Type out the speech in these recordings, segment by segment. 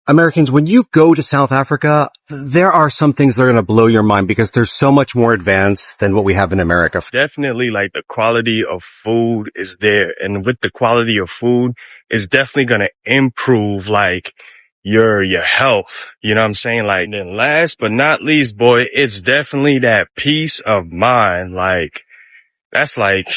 Americans, when you go to South Africa, there are some things that are going to blow your mind because they're so much more advanced than what we have in America. Definitely, like, the quality of food is there. And with the quality of food, it's definitely going to improve, like, your health. You know what I'm saying? Like, then last but not least, boy, it's definitely that peace of mind. Like, that's like,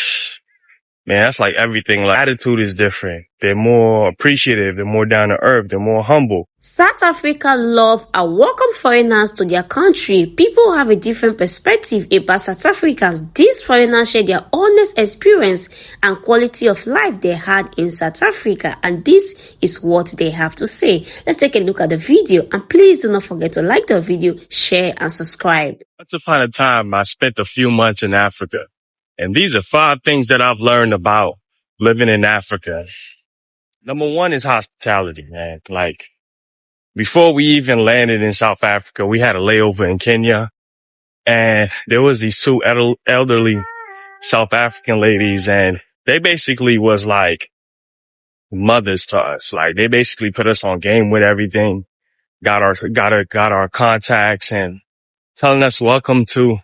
man, that's like everything. Like, attitude is different. They're more appreciative. They're more down to earth. They're more humble. South Africa love and welcome foreigners to their country. People have a different perspective about South Africa. These foreigners share their honest experience and quality of life they had in South Africa, and this is what they have to say. Let's take a look at the video, and please do not forget to like the video, share, and subscribe. Once upon a time, I spent a few months in Africa, and these are 5 things that I've learned about living in Africa. Number 1 is hospitality, man. Like, before we even landed in South Africa, we had a layover in Kenya, and there was these 2 elderly South African ladies, and they basically was like mothers to us. Like, they basically put us on game with everything, got our contacts, and telling us, welcome to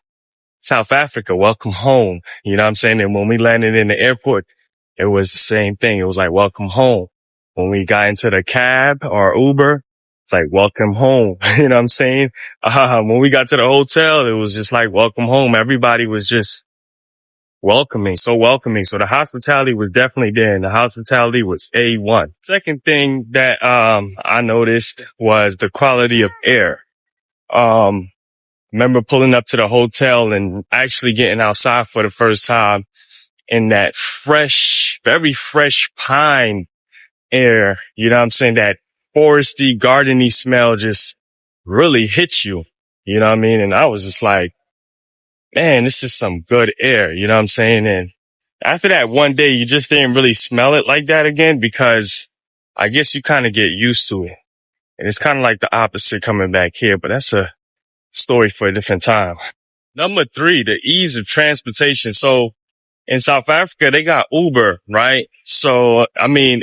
South Africa, welcome home. You know what I'm saying? And when we landed in the airport, it was the same thing. It was like, welcome home. When we got into the cab or Uber, it's like, welcome home. You know what I'm saying? When we got to the hotel, it was just like, welcome home. Everybody was just welcoming, so welcoming. So the hospitality was definitely there, and the hospitality was A1. Second thing that, I noticed was the quality of air. Remember pulling up to the hotel and actually getting outside for the first time in that fresh, very fresh pine air. You know what I'm saying? That foresty, gardeny smell just really hits you. You know what I mean? And I was just like, man, this is some good air. You know what I'm saying? And after that one day, you just didn't really smell it like that again, because I guess you kind of get used to it. And it's kind of like the opposite coming back here, but that's a story for a different time. Number 3, the ease of transportation. So in South Africa, they got Uber, right? So, I mean,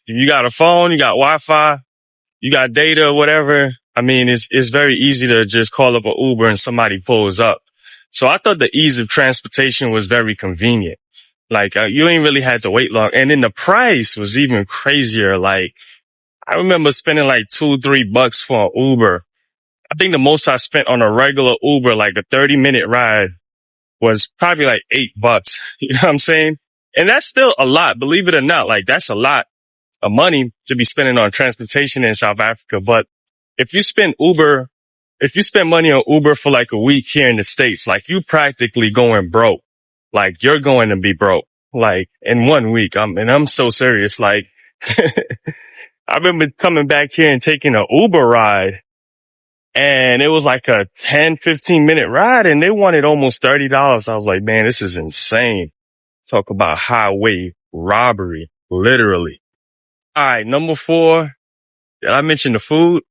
you got a phone, you got Wi-Fi, you got data, whatever. I mean, it's very easy to just call up an Uber and somebody pulls up. So I thought the ease of transportation was very convenient. Like, you ain't really had to wait long. And then the price was even crazier. Like, I remember spending like $2-3 for an Uber. I think the most I spent on a regular Uber, like a 30-minute ride, was probably like $8. You know what I'm saying? And that's still a lot, believe it or not. Like, that's a lot of money to be spending on transportation in South Africa. But if you spend money on Uber for like a week here in the States, like, you practically going broke. Like, you're going to be broke, like, in 1 week. I'm so serious. Like, I remember coming back here and taking an Uber ride, and it was like a 10-15 minute ride, and they wanted almost $30. I was like, man, this is insane. Talk about highway robbery, literally. All right, number 4. Did I mention the food?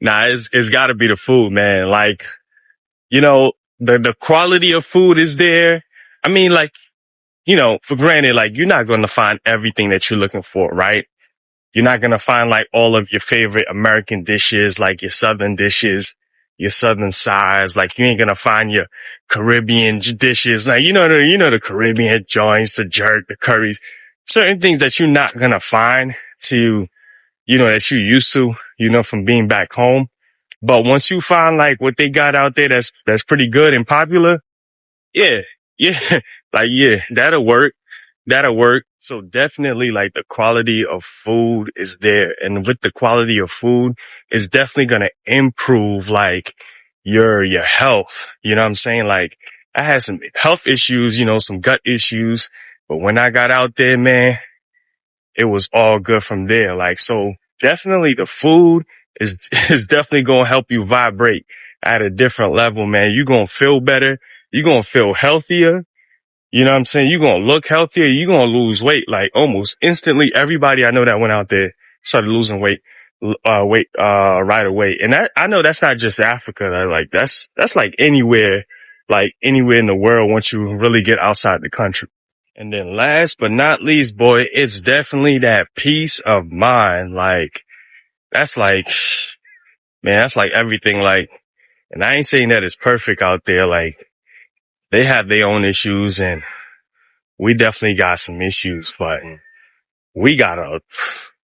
Nah, it's gotta be the food, man. Like, you know, the quality of food is there. I mean, like, you know, for granted, like, you're not going to find everything that you're looking for, right? You're not going to find like all of your favorite American dishes, like your Southern dishes, your Southern sides. Like, you ain't going to find your Caribbean dishes. Like, you know, the Caribbean joints, the jerk, the curries, certain things that you're not going to find that you're used to, from being back home. But once you find like what they got out there that's pretty good and popular, yeah, like, yeah, that'll work. So definitely, like, the quality of food is there. And with the quality of food, it's definitely going to improve, like, your health. You know what I'm saying? Like, I had some health issues, some gut issues, but when I got out there, man, it was all good from there. Like, so definitely the food is definitely going to help you vibrate at a different level, man. You're going to feel better. You're going to feel healthier. You know what I'm saying? You're going to look healthier. You're going to lose weight. Like, almost instantly. Everybody I know that went out there started losing weight right away. And I know that's not just Africa. Like, that's like anywhere in the world once you really get outside the country. And then last but not least, boy, it's definitely that peace of mind. Like, that's like, man, that's like everything. Like, and I ain't saying that it's perfect out there. Like, they have their own issues and we definitely got some issues, but we got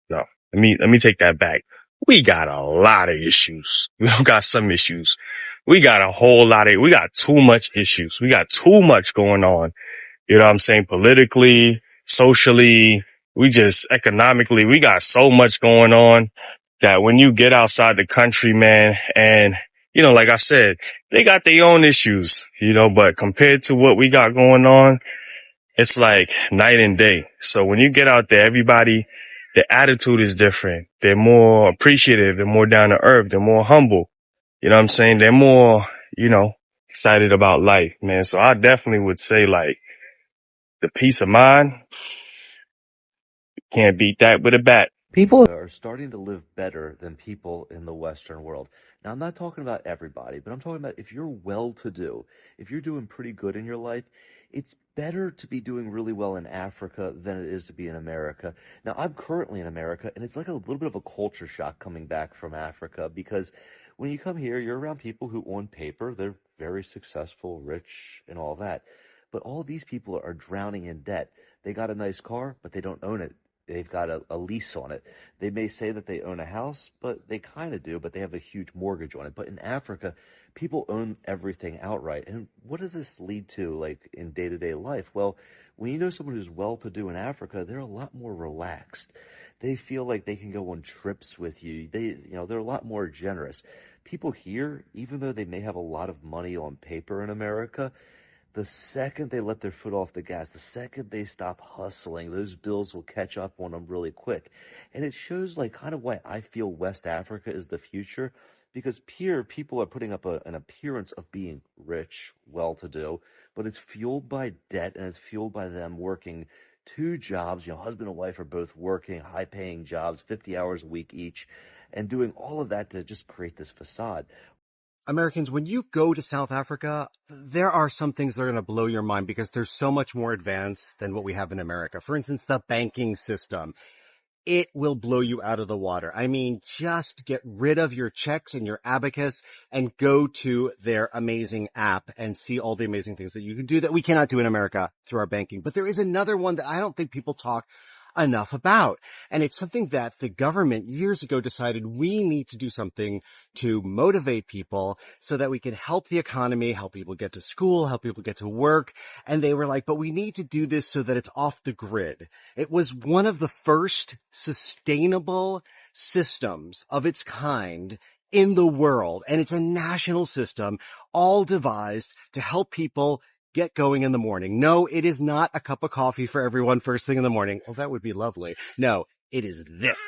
no, let me take that back. We got a lot of issues. We don't got some issues. We got we got too much issues. We got too much going on. You know what I'm saying? Politically, socially, economically, we got so much going on that when you get outside the country, man, and, like I said, they got their own issues, but compared to what we got going on, it's like night and day. So when you get out there, everybody, their attitude is different. They're more appreciative. They're more down to earth. They're more humble. You know what I'm saying? They're more, excited about life, man. So I definitely would say like the peace of mind, can't beat that with a bat. People are starting to live better than people in the Western world. Now, I'm not talking about everybody, but I'm talking about if you're well-to-do, if you're doing pretty good in your life, it's better to be doing really well in Africa than it is to be in America. Now, I'm currently in America, and it's like a little bit of a culture shock coming back from Africa because when you come here, you're around people who, on paper, they're very successful, rich, and all that. But all these people are drowning in debt. They got a nice car, but they don't own it. They've got a lease on it. They may say that they own a house, but they kind of do, but they have a huge mortgage on it. But in Africa, people own everything outright. And what does this lead to, like, in day-to-day life? Well, when you know someone who's well-to-do in Africa, they're a lot more relaxed. They feel like they can go on trips with you. They're a lot more generous. People here, even though they may have a lot of money on paper in America, the second they let their foot off the gas, the second they stop hustling, those bills will catch up on them really quick. And it shows like kind of why I feel West Africa is the future, because here people are putting up an appearance of being rich, well-to-do, but it's fueled by debt and it's fueled by them working two jobs. Husband and wife are both working high-paying jobs, 50 hours a week each, and doing all of that to just create this facade. Americans, when you go to South Africa, there are some things that are going to blow your mind because they're so much more advanced than what we have in America. For instance, the banking system. It will blow you out of the water. I mean, just get rid of your checks and your abacus and go to their amazing app and see all the amazing things that you can do that we cannot do in America through our banking. But there is another one that I don't think people talk enough about. And it's something that the government years ago decided we need to do something to motivate people so that we can help the economy, help people get to school, help people get to work. And they were like, but we need to do this so that it's off the grid. It was one of the first sustainable systems of its kind in the world. And it's a national system all devised to help people get going in the morning. No, it is not a cup of coffee for everyone first thing in the morning. Oh, that would be lovely. No, it is this.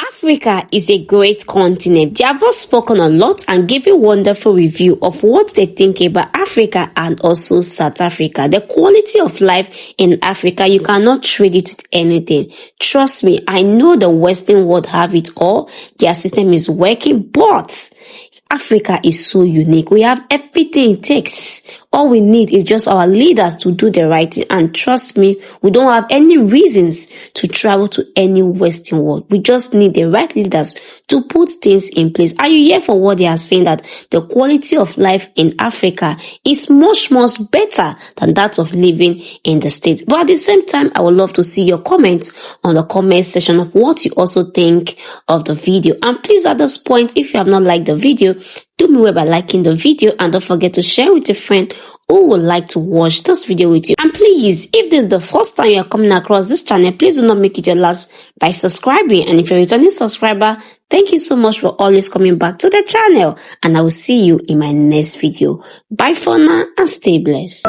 Africa is a great continent. They have all spoken a lot and gave a wonderful review of what they think about Africa and also South Africa. The quality of life in Africa, you cannot trade it with anything. Trust me, I know the Western world have it all. Their system is working, but Africa is so unique. We have everything it takes. All we need is just our leaders to do the right thing. And trust me, we don't have any reasons to travel to any Western world. We just need the right leaders to put things in place. Are you here for what they are saying, that the quality of life in Africa is much, much better than that of living in the States? But at the same time, I would love to see your comments on the comment section of what you also think of the video. And please, at this point, if you have not liked the video, do me well by liking the video and don't forget to share with a friend who would like to watch this video with you. And please, if this is the first time you are coming across this channel, please do not make it your last by subscribing. And if you're a returning subscriber, thank you so much for always coming back to the channel. And I will see you in my next video. Bye for now and stay blessed.